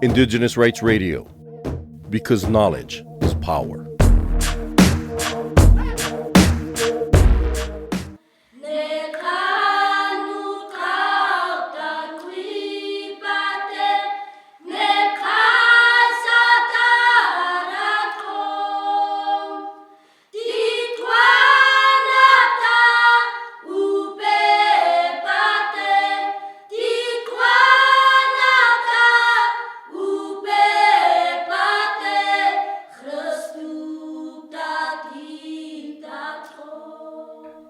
Indigenous Rights Radio, because knowledge is power.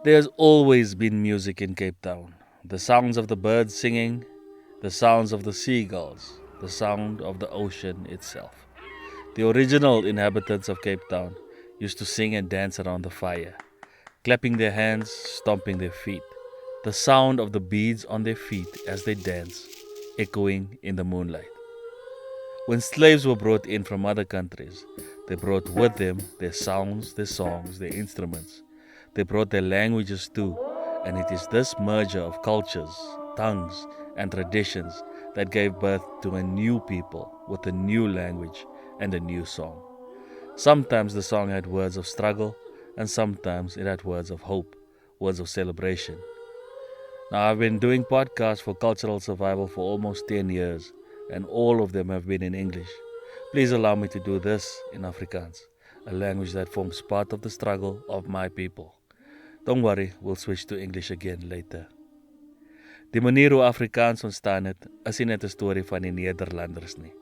There's always been music in Cape Town. The sounds of the birds singing, the sounds of the seagulls, the sound of the ocean itself. The original inhabitants of Cape Town used to sing and dance around the fire, clapping their hands, stomping their feet. The sound of the beads on their feet as they dance, echoing in the moonlight. When slaves were brought in from other countries, they brought with them their sounds, their songs, their instruments. They brought their languages too, and it is this merger of cultures, tongues, and traditions that gave birth to a new people with a new language and a new song. Sometimes the song had words of struggle, and sometimes it had words of hope, words of celebration. Now, I've been doing podcasts for cultural survival for almost 10 years, and all of them have been in English. Please allow me to do this in Afrikaans, a language that forms part of the struggle of my people. Don't worry, we'll switch to English again later. Die manier hoe Afrikaans ontstaan het, is nie net 'n storie van die Nederlanders nie.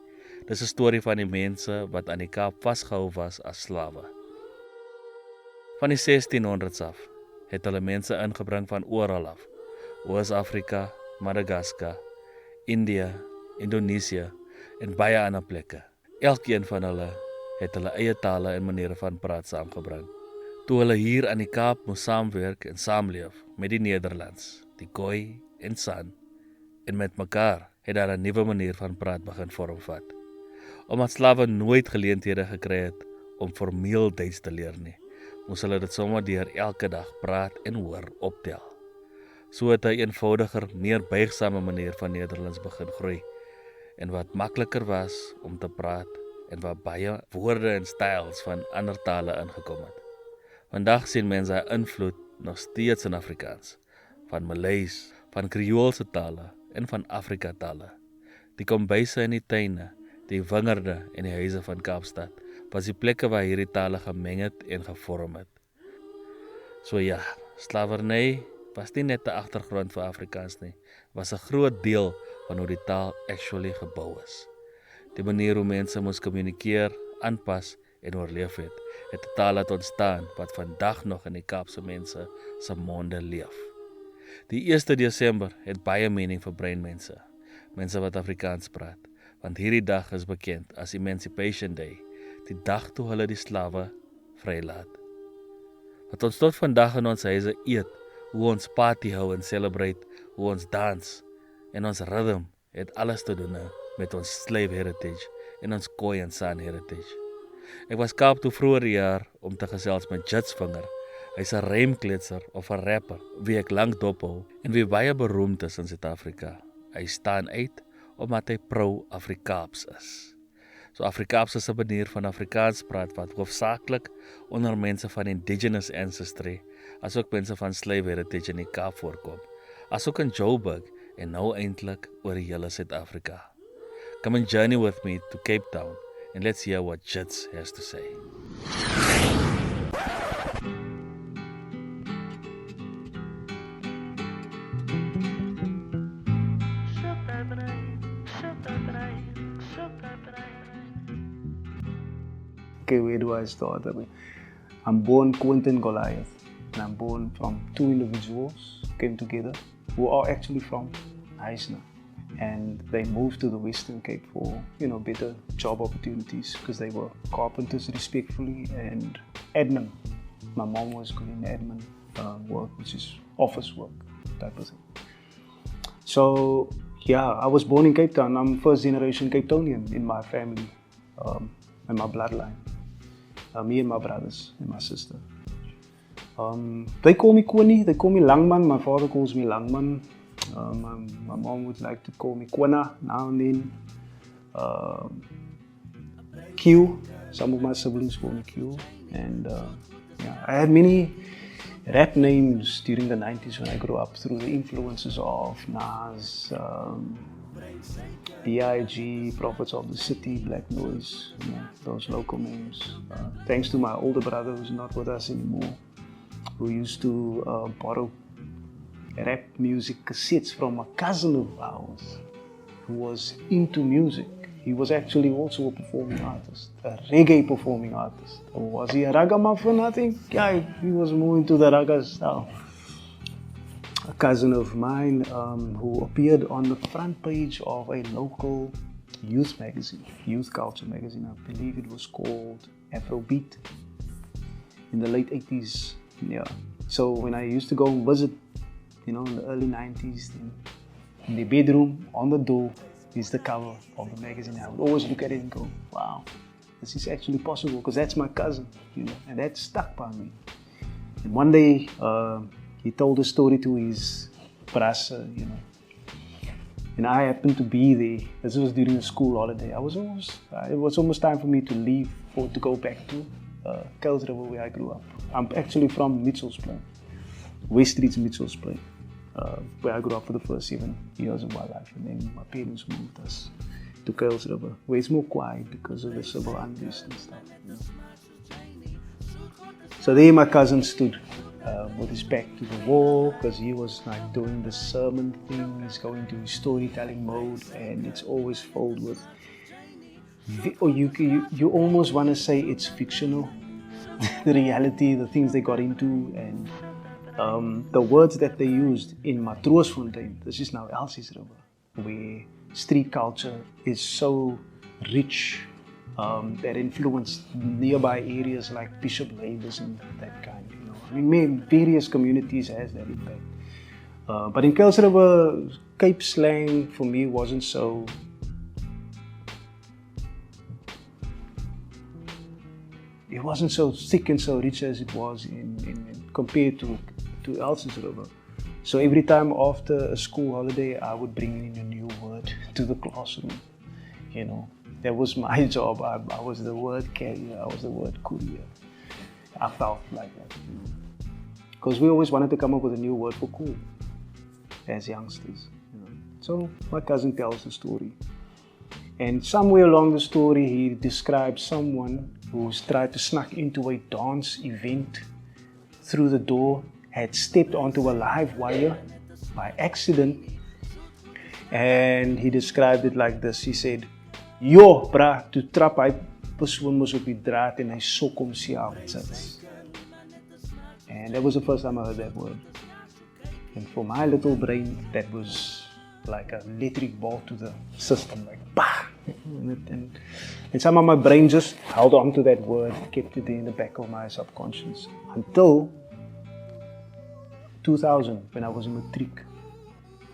Dis 'n storie van die mense wat aan die Kaap vasgehou was as slawe. Van die 1600s af het hulle mense ingebring van oral af. Oos-Afrika, Madagaskar, India, Indonesië en baie ander plekke. Elkeen van hulle het hulle eie tale en maniere van praat saamgebring. Toe hulle hier aan die Kaap moes saamwerk en saamleef met die Nederlands, die Khoi en San, en met mekaar het daar 'n nuwe manier van praat begin vormvat. Omdat slawe nooit geleenthede gekry het om formeel Duits te leer nie, moes hulle dit sommer deur elke dag praat en hoor optel. So het 'n eenvoudiger, meer buigsame manier van Nederlands begin groei, en wat makliker was om te praat en waar baie woorde en styles van ander tale ingekom het. Vandag sien mense haar invloed nog steeds in Afrikaans, van Maleis, van Kreoolse tale en van Afrika-tale. Die kombuise in die tuine, die wingerde en die huise van Kaapstad was die plekke waar hierdie tale gemeng het en gevorm het. So ja, slawerny was nie net 'n agtergrond vir Afrikaans nie, was 'n groot deel van hoe die taal actually gebou is. Die manier hoe mense moes kommunikeer, aanpas en oorleef het 'n taal laat ontstaan wat vandag nog in die Kaapse mense se monde leef. Die 1 Desember het baie mening vir breinmense, mense wat Afrikaans praat, want hierdie dag is bekend as Emancipation Day, die dag toe hulle die slawe vrylaat. Wat ons tot vandag in ons huise eet, hoe ons party hou en celebrate, hoe ons dans en ons rhythm het alles te doen met ons slave heritage en ons Khoi and San heritage. Ek was Kaap toe vroeër die jaar om te gesels met Jitsvinger. Hy's 'n rymkletser of 'n rapper wie ek lank dop hou en wie baie beroemd is in Suid-Afrika. Hy staan uit omdat hy pro-Afrikaaps is. So Afrikaaps is 'n manier van Afrikaans praat wat hoofsaaklik onder mense van Indigenous ancestry, asook mense van slave heritage in die Kaap voorkom, asook in Joburg en nou eintlik oor die hele Suid-Afrika. Come and journey with me to Cape Town and let's hear what Jits has to say. Okay, where do I start? I'm born Quintin Goliath, and I'm born from two individuals came together who are actually from Huisna, and they moved to the Western Cape for better job opportunities because they were carpenters respectfully and admin. My mom was good in admin work, which is office work type of thing. So yeah, I was born in Cape Town. I'm first generation Cape Townian in my family, in my bloodline. Me and my brothers and my sister. They call me Quinny, they call me Langman. My father calls me Langman. My mom would like to call me Kwana now and then. Q, some of my siblings call me Q. And yeah, I had many rap names during the 90s when I grew up through the influences of Nas, B.I.G., Prophets of the City, Black Noise, you know, those local names. Thanks to my older brother who's not with us anymore, who used to borrow rap music cassettes from a cousin of ours who was into music. He was actually also a performing artist, a reggae performing artist. Or was he a ragamuffin, I think? Yeah, he was more into the raga style. A cousin of mine who appeared on the front page of a local youth magazine, youth culture magazine. I believe it was called Afrobeat in the late 80s. Yeah. So when I used to go and visit, you know, in the early 90s, then in the bedroom, on the door, is the cover of the magazine. I would always look at it and go, wow, this is actually possible, because that's my cousin, you know, and that stuck by me. And one day, he told a story to his brother, you know, and I happened to be there. This was during the school holiday. It was almost time for me to leave to go back to Kuils River, where I grew up. I'm actually from Mitchell's Plain, West Street's Mitchell's Plain. Where I grew up for the first 7 years of my life, and then my parents moved us to Kuils River, where it's more quiet because of the civil unrest and stuff. You know. So there my cousin stood with his back to the wall, because he was like doing the sermon thing. He's going to his storytelling mode, and it's always filled with, or you almost want to say it's fictional, the reality, the things they got into, and the words that they used in Matroosfontein. This is now Elsie's River, where street culture is so rich, that influenced nearby areas like Bishop Labors and that kind. You know, I mean, various communities has that impact. But in Kuils River, Cape slang for me wasn't so. It wasn't so thick and so rich as it was compared to Elsie's River. So every time after a school holiday, I would bring in a new word to the classroom. You know, that was my job. I was the word carrier. I was the word courier. I felt like that. Because we always wanted to come up with a new word for cool as youngsters. You know. So my cousin tells the story. And somewhere along the story, he describes someone who's tried to snuck into a dance event through the door, had stepped onto a live wire by accident, and he described it like this. He said, "Yo, bra, toe trap hy persoon mos op die draad en hy sok hom self sits." And that was the first time I heard that word. And for my little brain, that was like an electric ball to the system, like bah! And somehow my brain just held on to that word, kept it in the back of my subconscious until 2000, when I was in matric.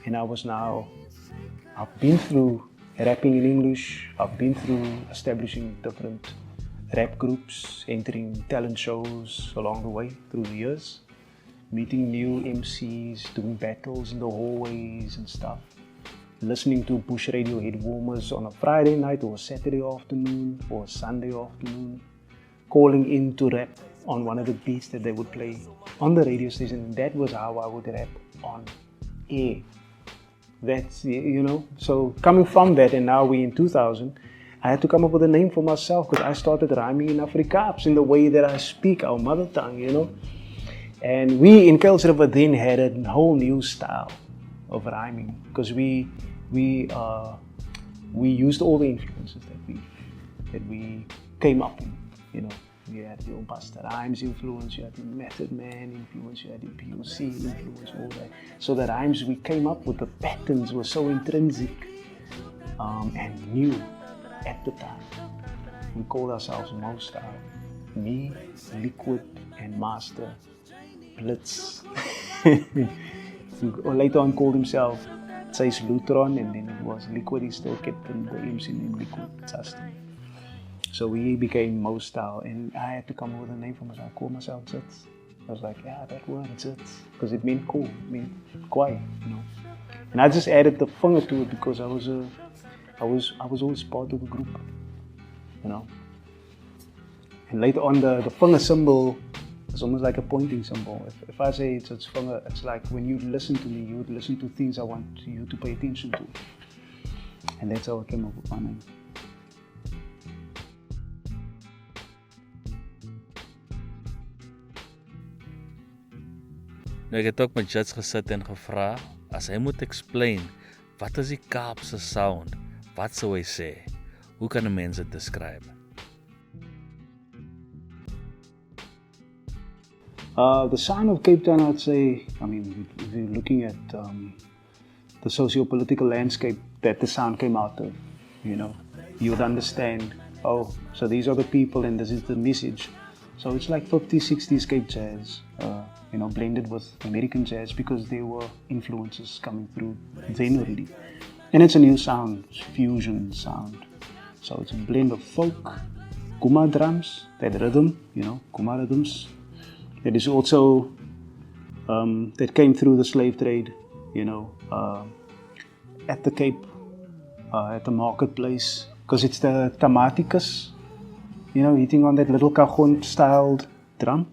And I've been through rapping in English, I've been through establishing different rap groups, entering talent shows along the way through the years, meeting new MCs, doing battles in the hallways and stuff, listening to Bush Radio head warmers on a Friday night or a Saturday afternoon or a Sunday afternoon, calling in to rap on one of the beats that they would play on the radio station. And that was how I would rap on air. That's, you know, so coming from that, and now we're in 2000, I had to come up with a name for myself, because I started rhyming in Afrikaaps in the way that I speak our mother tongue, you know. And we in Kuils River then had a whole new style of rhyming, because we used all the influences that we came up in, you know. You had your Busta Rhymes influence, you had your Method Man influence, you had your POC influence, all that. So the rhymes we came up with, the patterns were so intrinsic and new at the time. We called ourselves Mo Style. Me, Liquid, and Master Blitz. Later on called himself Chase Lutron, and then it was Liquid. He still kept the MC name Liquid. Justin. So we became Mo Style, and I had to come up with a name for myself. I called myself Jits. I was like, yeah, that word Jits, because it meant cool, it meant quiet, you know. And I just added the finger to it because I was always part of the group, you know. And later on, the finger symbol is almost like a pointing symbol. If I say it's finger, it's like when you listen to me, you would listen to things I want you to pay attention to. And that's how I came up with my name. Nou, ek het ook met Jits gesit en gevra, as hy moet explain, wat is die Kaapse sound? Wat sou hy sê? Hoe kan 'n mens dit describe? The sound of Cape Town, I'd say, I mean, if you're looking at the socio-political landscape that the sound came out of, you know, you would understand, oh, so these are the people and this is the message. So it's like 50s, 60s Cape jazz, you know, blended with American jazz because there were influences coming through then already. And it's a new sound, fusion sound. So it's a blend of folk, kuma drums, that rhythm, you know, kuma rhythms. That is also, that came through the slave trade, you know, at the Cape, at the marketplace, because it's the tamaticus, you know, hitting on that little cajon-styled drum.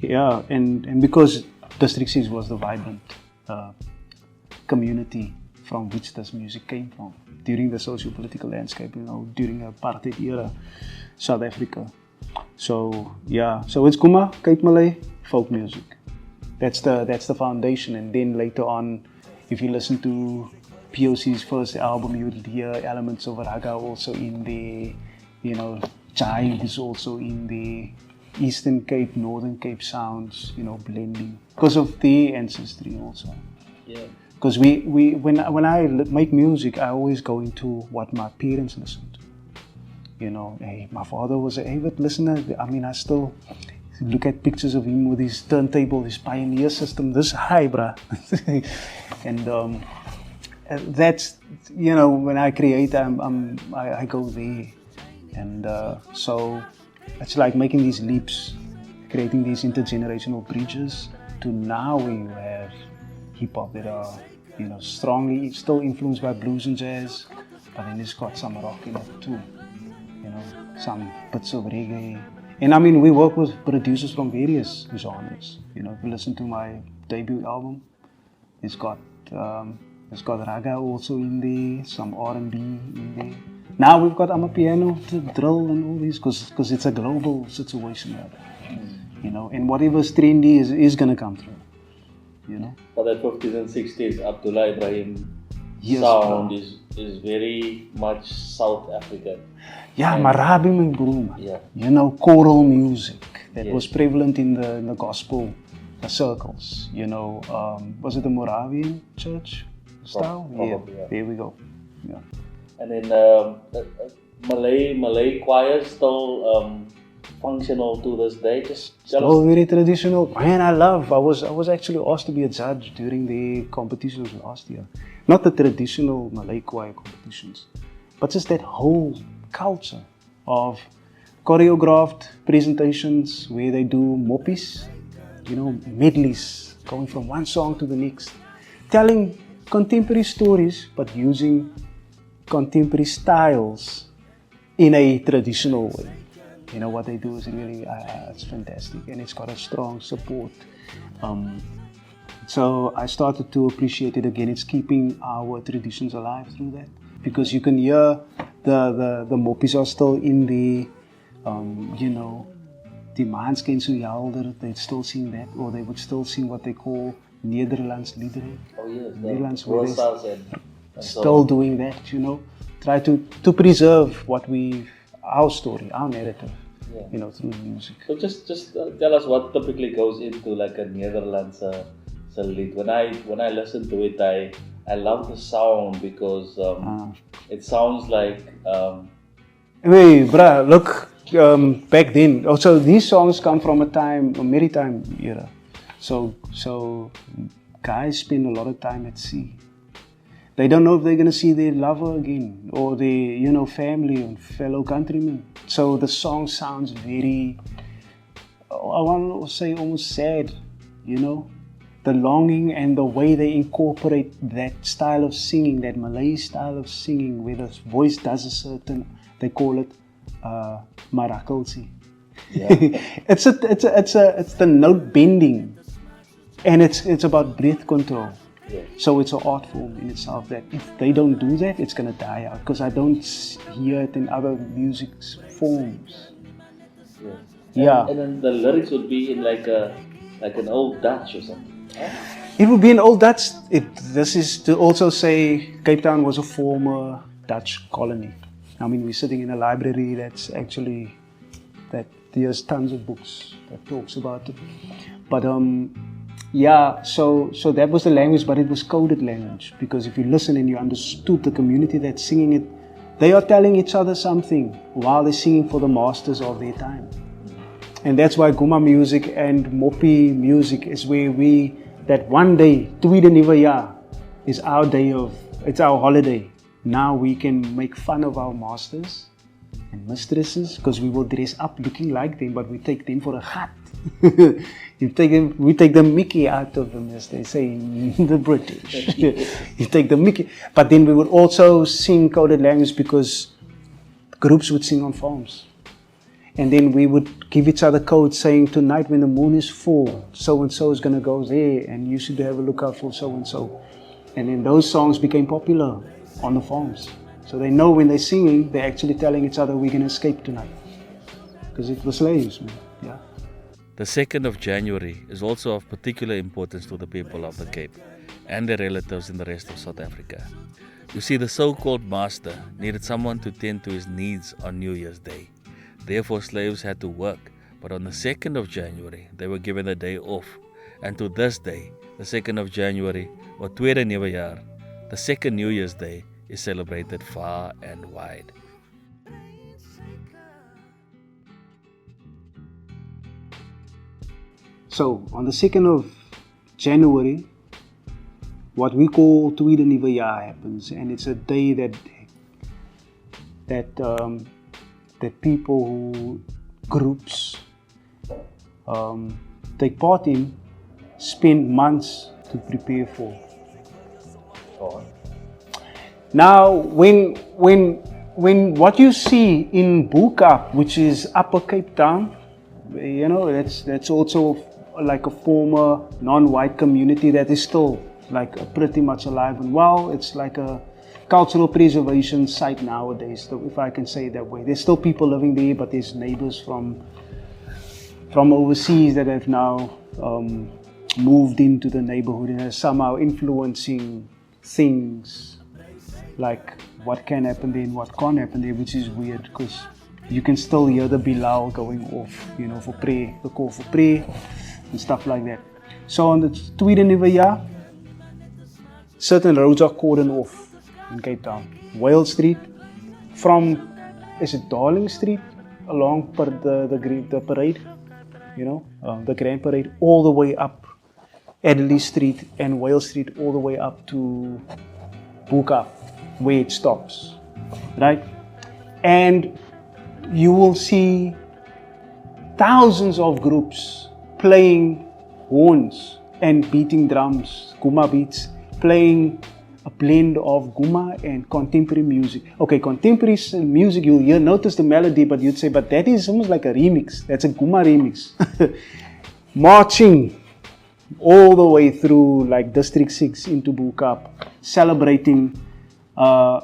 Yeah, and because District 6 was the vibrant community from which this music came from during the socio-political landscape, you know, during the apartheid era, South Africa. So yeah, so it's Kuma, Cape Malay, folk music. That's the foundation, and then later on, if you listen to POC's first album, you would hear elements of raga also in there. You know, jive is also in there. Eastern Cape, Northern Cape sounds, you know, blending because of their ancestry also. Yeah. Because when I make music, I always go into what my parents listened. You know, hey, my father was an avid listener. I mean, I still look at pictures of him with his turntable, his Pioneer system, this high, bruh. And that's, you know, when I create, I go there. And so it's like making these leaps, creating these intergenerational bridges to now where you have hip hop that are, you know, strongly still influenced by blues and jazz, but then it's got some rock in it too. You know, some bits of reggae. And I mean, we work with producers from various genres. You know, if you listen to my debut album, it's got raga also in there, some R&B in there. Now we've got amapiano, drill and all these, because it's a global situation rather. You know, and whatever's trendy is going to come through. You know. For that 50s and 60s, Abdullah Ibrahim Yes, sound is very much South African. Yeah, Marabi my bro. Yeah. You know, choral music that Yes. was prevalent in the gospel circles. You know, was it the Moravian church style? Probably, yeah. There we go. Yeah. And then Malay choirs still functional to this day. Just Still very traditional. Man, I was actually asked to be a judge during the competitions last year. Not the traditional Malay choir competitions, but just that whole culture of choreographed presentations where they do moppies, you know, medleys, going from one song to the next, telling contemporary stories but using contemporary styles in a traditional way. You know, what they do is really, it's fantastic, and it's got a strong support. So I started to appreciate it again. It's keeping our traditions alive through that, because you can hear the moppies are still in the, you know, die Maansken so helder, they'd still sing that, or they would still sing what they call Nederlands liederen. oh yes, Nederlands the liederen. Rosas and Still doing that, you know, try to preserve what our story, our narrative, Yeah. you know, through music. So just tell us what typically goes into like a Netherlands lied. When I listen to it, I love the sound because it sounds like Hey, bruh, look, back then, also these songs come from a maritime era. So guys spend a lot of time at sea. They don't know if they're going to see their lover again, or their, you know, family and fellow countrymen. So the song sounds very, I want to say almost sad, you know. the longing and the way they incorporate that style of singing, that Malay style of singing, where the voice does a certain, they call it marakulsi. Yeah. It's the note bending, and it's about breath control. Yeah. So it's an art form in itself that if they don't do that, it's gonna die out, because I don't hear it in other music forms. Yeah. Yeah. And then the lyrics would be in like an old Dutch or something. Huh? It would be in Old Dutch. This is to also say Cape Town was a former Dutch colony. I mean, we're sitting in a library that's actually, that there's tons of books that talks about it. But yeah, so that was the language, but it was coded language, because if you listen and you understood the community that's singing it, they are telling each other something while they're singing for the masters of their time. And that's why Guma music and Mopi music is where that one day, Tweede Nuwe Jaar, is our day it's our holiday. Now we can make fun of our masters and mistresses, because we will dress up looking like them, but we take them for a hat. We take the Mickey out of them, as they say in the British. You take the Mickey. But then we would also sing coded language, because groups would sing on farms. And then we would give each other codes saying, tonight when the moon is full, so-and-so is going to go there, and you should have a lookout for so-and-so. And then those songs became popular on the farms. So they know when they're singing, they're actually telling each other, we're going to escape tonight. Because it was slaves, man. Yeah. The 2nd of January is also of particular importance to the people of the Cape and their relatives in the rest of South Africa. You see, the so-called master needed someone to tend to his needs on New Year's Day. Therefore, slaves had to work, but on the 2nd of January, they were given a day off. And to this day, the 2nd of January, or Tweede Nuwe Jaar, the second New Year's Day, is celebrated far and wide. So, on the 2nd of January, what we call Tweede Nuwe Jaar happens, and it's a day that people who groups take part in spend months to prepare for. Now, when what you see in Buka, which is Upper Cape Town, you know, that's also like a former non-white community that is still like pretty much alive and well. It's like a cultural preservation site nowadays, if I can say it that way. There's still people living there, but there's neighbors from overseas that have now moved into the neighborhood and are somehow influencing things like what can happen there and what can't happen there, which is weird, because you can still hear the Bilal going off, you know, for prayer, the call for prayer and stuff like that. So on the Tweede Nuwe Jaar, certain roads are cordoned off in Cape Town. Whale Street, from, is it Darling Street, along the parade, you know, the Grand Parade, all the way up Adderley Street and Whale Street, all the way up to Buka, where it stops, right? And you will see thousands of groups playing horns and beating drums, Guma beats, playing a blend of Guma and contemporary music. Okay, contemporary music, you'll notice the melody, but you'd say, but that is almost like a remix. That's a Guma remix. Marching all the way through like District 6 into Buka, celebrating a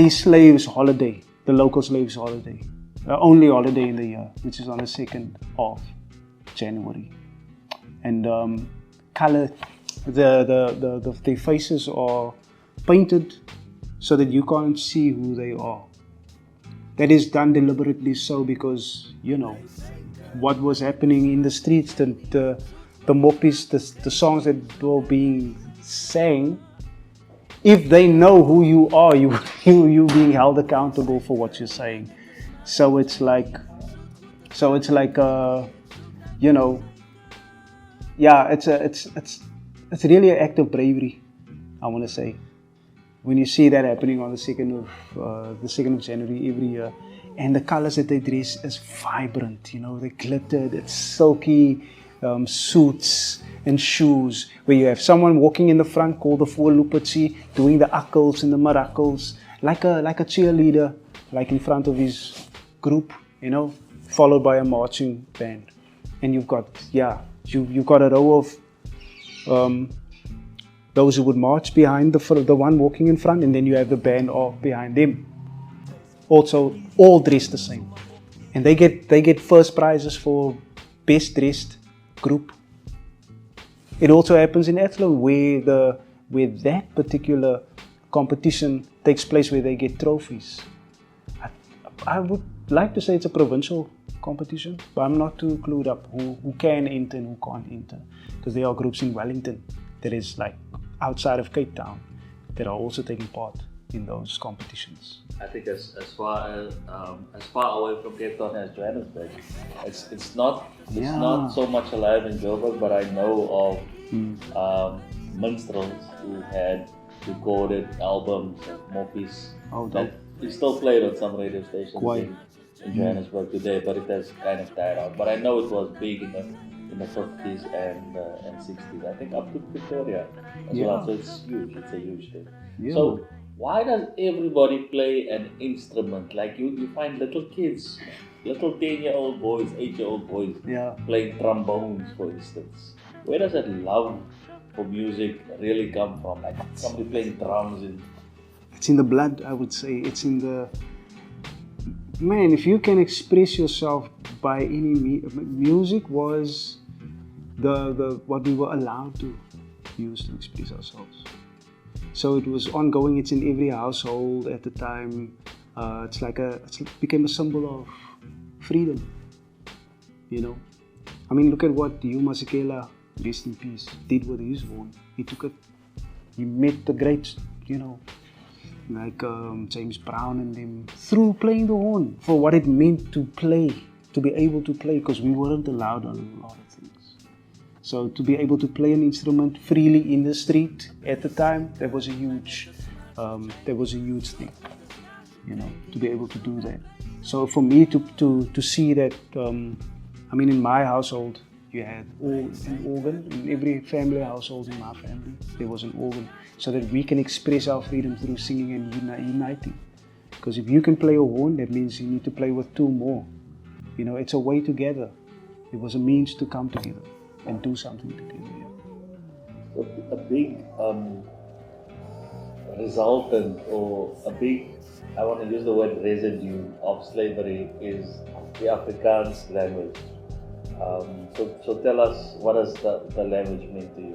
slave's holiday, the local slave's holiday, only holiday in the year, which is on the 2nd of January. And color, their faces are painted so that you can't see who they are. That is done deliberately so because, you know, what was happening in the streets, the moppies, the songs that were being sang, if they know who you are, you being held accountable for what you're saying. So it's like, you know, yeah, it's really an act of bravery, I want to say, when you see that happening on the 2nd of January every year, and the colors that they dress is vibrant, you know, they glittered, it's silky, suits and shoes, where you have someone walking in the front called the voorlopertjie, doing the akkels and the miracles, like a cheerleader, like in front of his group, followed by a marching band. And you've got a row of those who would march behind the one walking in front, and then you have the band behind them. Also, all dressed the same, and they get first prizes for best dressed group. It also happens in Athlone, where that particular competition takes place, where they get trophies. I would like to say it's a provincial competition, but I'm not too clued up who can enter and who can't enter, because there are groups in Wellington that is like outside of Cape Town that are also taking part in those competitions. I think as far away from Cape Town as Johannesburg, it's not so much alive in Joburg, but I know of minstrels who had recorded albums of Moppies that is still played on some radio stations in Johannesburg today, but it has kind of died out. But I know it was big in the 50s and 60s. I think up to Victoria as well. So it's huge. It's a huge thing. Yeah. So why does everybody play an instrument? Like you find little kids, little 10-year-old boys, 8-year-old boys playing trombones, for instance. Where does that love for music really come from? Like somebody playing drums it's in the blood, I would say. It's in the... Man, if you can express yourself by any... Music was the what we were allowed to use to express ourselves. So it was ongoing. It's in every household at the time. It became a symbol of freedom. I mean, look at what Hugh Masekela, rest in peace, did with his horn. He took it. He met the greats, like James Brown and them, through playing the horn, for what it meant to play, to be able to play, because we weren't allowed a lot of things. So to be able to play an instrument freely in the street at the time, that was a huge thing, to be able to do that. So for me to see that, in my household, you had an organ. In every family household in my family, there was an organ, so that we can express our freedom through singing and uniting. Because if you can play a horn, that means you need to play with two more. It's a way together. It was a means to come together and do something together. Yeah. So a big resultant, or a big, I want to use the word residue of slavery, is the Afrikaans language. So tell us, what does the language mean to you?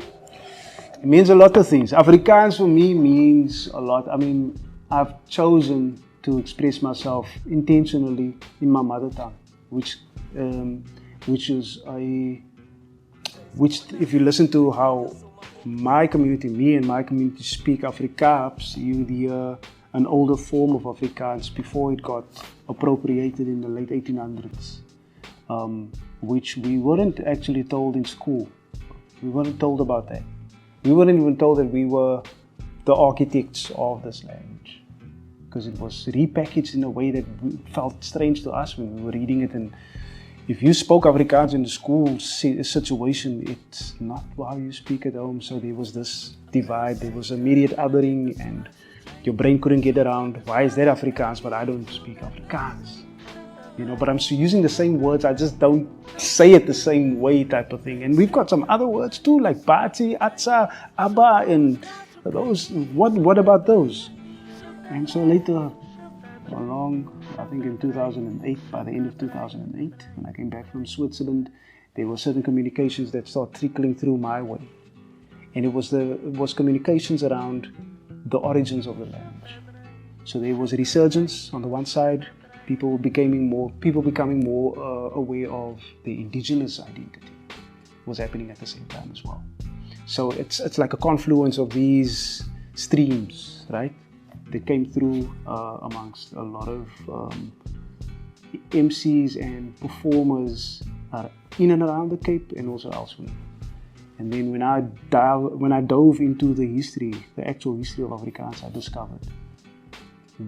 It means a lot of things. Afrikaans for me means a lot. I've chosen to express myself intentionally in my mother tongue, which if you listen to how me and my community speak Afrikaaps, you hear an older form of Afrikaans before it got appropriated in the late 1800s. Which we weren't actually told in school. We weren't told about that. We weren't even told that we were the architects of this language, because it was repackaged in a way that felt strange to us when we were reading it. And if you spoke Afrikaans in the school situation, it's not how you speak at home. So there was this divide, there was immediate othering, and your brain couldn't get around, why is that Afrikaans, but I don't speak Afrikaans? But I'm using the same words, I just don't say it the same way, type of thing. And we've got some other words too, like Bati, Atsa, Abba, and those. What about those? And so later along, I think in 2008, by the end of 2008, when I came back from Switzerland, there were certain communications that started trickling through my way. And it was communications around the origins of the language. So there was a resurgence on the one side, people becoming more aware of the indigenous identity was happening at the same time as well. So it's like a confluence of these streams, right? That came through amongst a lot of MCs and performers in and around the Cape and also elsewhere. And then when I dove into the actual history of Afrikaans, I discovered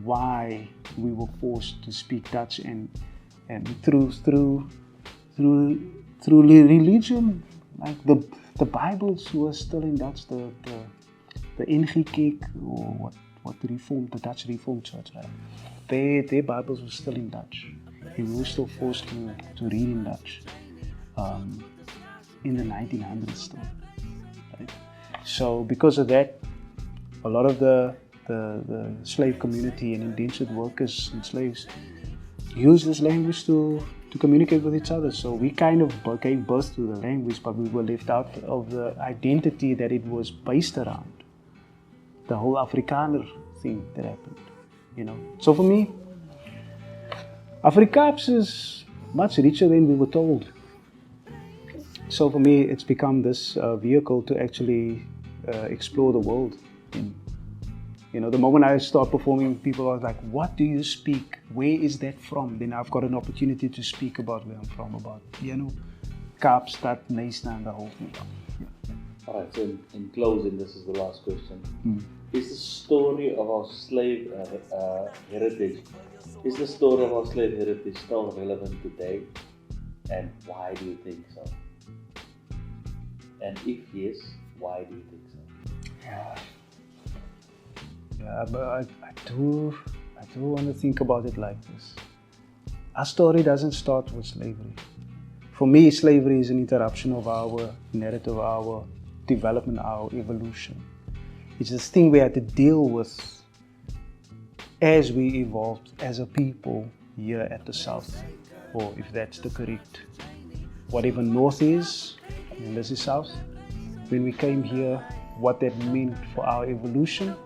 why we were forced to speak Dutch, and through religion, Like the Bibles were still in Dutch, the NG Kerk, or what the Dutch Reformed Church, right? Their Bibles were still in Dutch. And we were still forced to read in Dutch in the 1900s still. Right? So because of that, a lot of the slave community and indentured workers and slaves used this language to communicate with each other. So we kind of gave birth to the language, but we were left out of the identity that it was based around. The whole Afrikaner thing that happened, you know. So for me, Afrikaaps is much richer than we were told. So for me, it's become this vehicle to actually explore the world. You know, the moment I start performing, people are like, what do you speak? Where is that from? Then I've got an opportunity to speak about where I'm from, about, you know, Kaapstad, Neisna, and the whole thing. Yeah. All right, so in closing, this is the last question. Is the story of our slave heritage, still relevant today? And why do you think so? And if yes, why do you think so? Yeah, but I do want to think about it like this. Our story doesn't start with slavery. For me, slavery is an interruption of our narrative, our development, our evolution. It's this thing we had to deal with as we evolved as a people here at the South, or if that's the correct, whatever North is, and this is South. When we came here, what that meant for our evolution,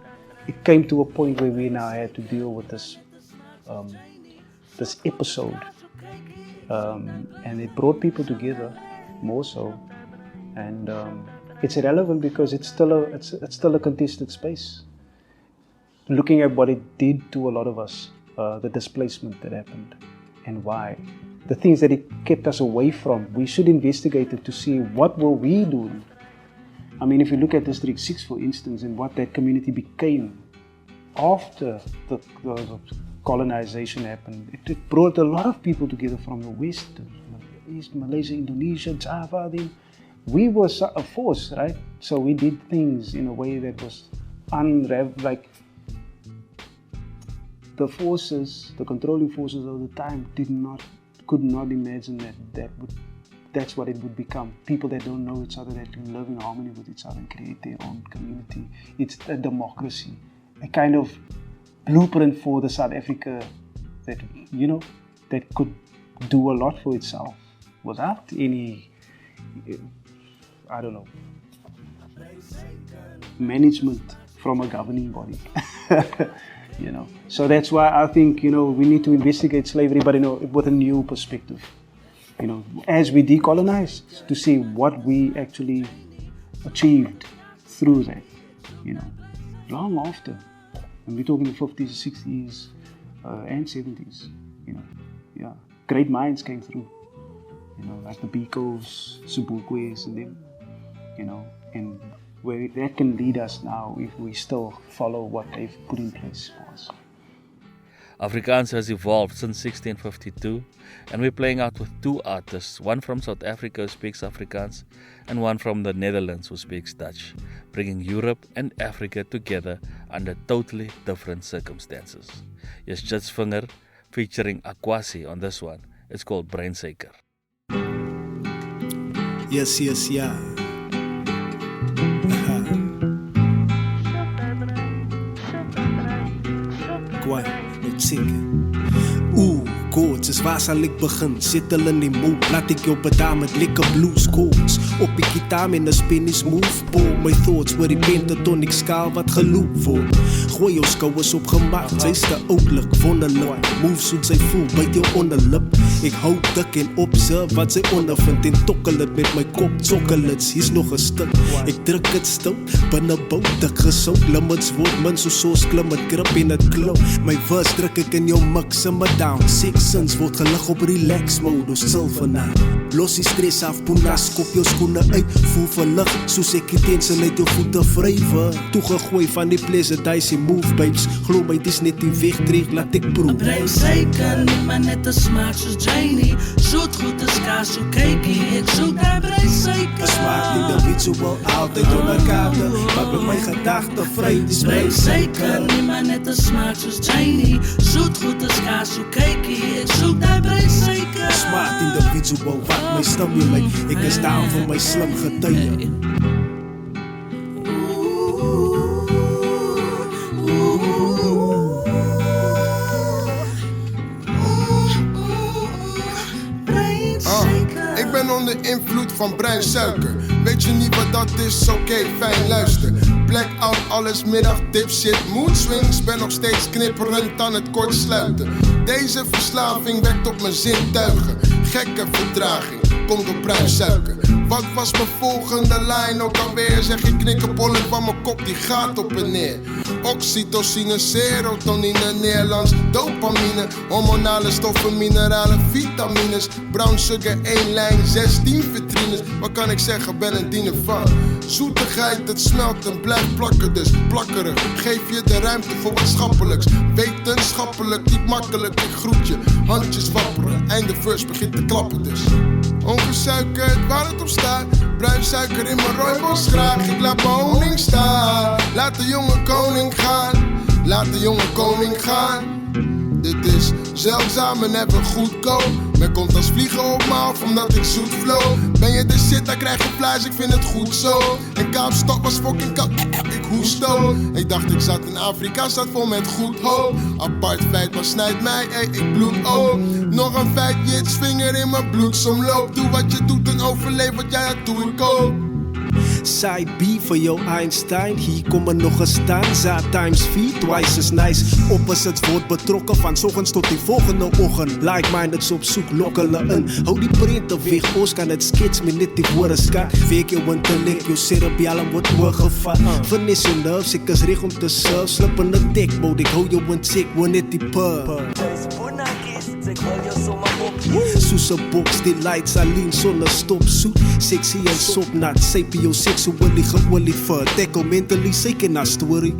it came to a point where we now had to deal with this episode, and it brought people together more so, and it's relevant because it's still a contested space. Looking at what it did to a lot of us, the displacement that happened, and why, the things that it kept us away from, we should investigate it to see what were we doing. I mean, if you look at District 6, for instance, and what that community became after the colonization happened, it brought a lot of people together from the West, East, Malaysia, Indonesia, Java. Then we were a force, right? So we did things in a way that was like the forces, the controlling forces of the time could not imagine that's what it would become. People that don't know each other, that can live in harmony with each other and create their own community. It's a democracy, a kind of blueprint for the South Africa that, you know, that could do a lot for itself without any, I don't know, management from a governing body. You know, so that's why I think, you know, we need to investigate slavery, but, you know, with a new perspective. You know, as we decolonize, to see what we actually achieved through that, you know, long after. And we're talking the 50s, 60s, and 70s, you know, yeah. Great minds came through, you know, like the Bikos, Subukwes, and them, you know, and where that can lead us now if we still follow what they've put in place for us. Afrikaans has evolved since 1652, and we're playing out with two artists, one from South Africa who speaks Afrikaans and one from the Netherlands who speaks Dutch, bringing Europe and Africa together under totally different circumstances. Yes, Jitsvinger featuring Akwasi on this one. It's called Breinsuiker. Yes, yeah. Kwai, met zingen. Koorts is waar zal ik begin? Zit al in die mood, laat ik jou bedaan met lekker blues koorts. Op die gitaar met een spinning move. Pour my thoughts word die pentatonic skaal wat geloof word. Gooi jou skouwers op gemaakt, sy is te oudlik, wonderlik. Move soet sy voel, byt jou onderlip. Ek hou dik en observe wat sy ondervind en tokkel het met my kop, chocolates, hier's nog 'n stuk. Ek druk het stout, binne bou, dik gesout. Limits word min soos klim, het grip en het klou. My verse druk ek in jou mix en my down. Six sins word gelig op relax mode, ons chill vanaand. Los die stress af, poenas, kop jou skoene uit. Voel verlig, soos ek die tensel uit jou voete vrywe. Toegegooi van die pleasure, die move babes. Glo my, dis net die wegdreig, laat ek proef. Breinsuiker, nie maar net 'n smaak soos Janie. Soet goed is kaas, so kykie, ek soek die breinsuiker. Smaak individual, altyd onderkade. Maar by my gedagte vry, dis breinsuiker, nie maar net 'n smaak soos Janie. Soet goed is kaas, so kykie, ek soek die breinsuiker. Smaak individual, wat my stimulate. Ek is down vir my slim getuie. Ik ben onder invloed van breinsuiker. Weet je niet wat dat is? Oké, fijn, luister. Blackout, alles middag, dipshit, mood swings. Ben nog steeds knipperend aan het kortsluiten. Deze verslaving werkt op mijn zintuigen. Gekke vertraging, komt op breinsuiker. Wat was mijn volgende lijn ook alweer? Zeg ik knikkenbollen van mijn kop, die gaat op en neer. Oxytocine, serotonine, Nederlands, dopamine. Hormonale stoffen, mineralen, vitamines. Breinsuiker, 1 lijn, 16 vitrines. Wat kan ik zeggen, ben een diener van zoetigheid, het smelt en blijft plakken. Dus plakkerig, geef je de ruimte voor wat schappelijks. Wetenschappelijk, niet makkelijk, ik groet je. Handjes wapperen, einde verse begint te klappen dus. Ongesuikerd, waar het op staat. Breinsuiker in mijn rooibos graag. Ik laat mijn honing staan. Laat de jonge koning gaan. Laat de jonge koning gaan. Dit is zeldzaam en even goedkoop. Men komt als vliegen op me af omdat ik zoet flow. Ben je de shit, dan krijg je flies, ik vind het goed zo. En Kaapstad was fucking koud, ik hoest ook. Ik dacht ik zat in Afrika, zat vol met goed hoop. Apart feit, maar snijdt mij, ey, ik bloed ook. Nog een feit, Jitsvinger in mijn bloedsomloop. Doe wat je doet en overleef wat jij had, doe ik ook. Side B voor jou Einstein. Hier komen nog een stanza times 4, twice as nice. Opposites wordt betrokken van 's ochtends tot die volgende ochtend. Like-mindeds op zoek, lokken hulle in. Hou die prente weg, ons kan het skits met net die woorden skat. Week jou intellect, jou cerebialum wordt oorgevat. Vernis jou nerves, ek is reg om te surf. Slip in de deck mode, ek hou jou in check, woon net die pub. Soos 'n box, die lights alleen sonder stop soet. Sexy en sopnat, sapio-seksually geolie vir tackle mentally seker na story.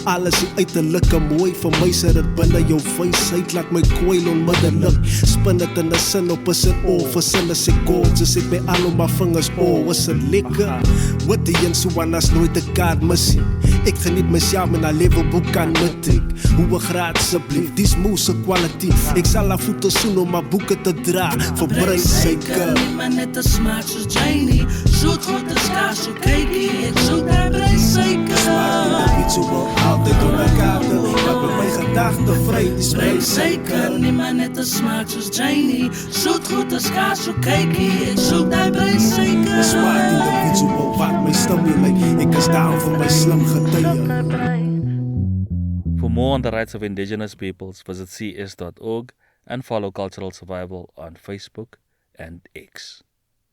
Alles is uiterlijke mooi, vir my sit dit binne jou wysheid. Laat my koil onmiddellik, spin dit in 'n sin op 'n sin oor. Versin as ek gold, as ek by al op my vingers is het lekker. Wat die en so anders nooit 'n kaart missie. Ek geniet myself met 'n levelboek aan matriek. Hoe 'n graad asseblief, dis moose quality. Ek sal haar voete soen om my boeke te dra. Vir breinsuiker, nie maar net 'n smaak soos Janie. Soet goed is kaas, so kykie, ek soek die breinsuiker. smaak individual, altyd onderkade. Maar by my gedagte vry, dis breinsuiker, nie maar net 'n smaak soos Janie. Soet goed is kaas, so kykie, ek soek die breinsuiker. Smaak individual, wat my stimulate. Ek is down vir my slim getuie. For more on the rights of Indigenous peoples, visit cs.org and follow Cultural Survival on Facebook and X.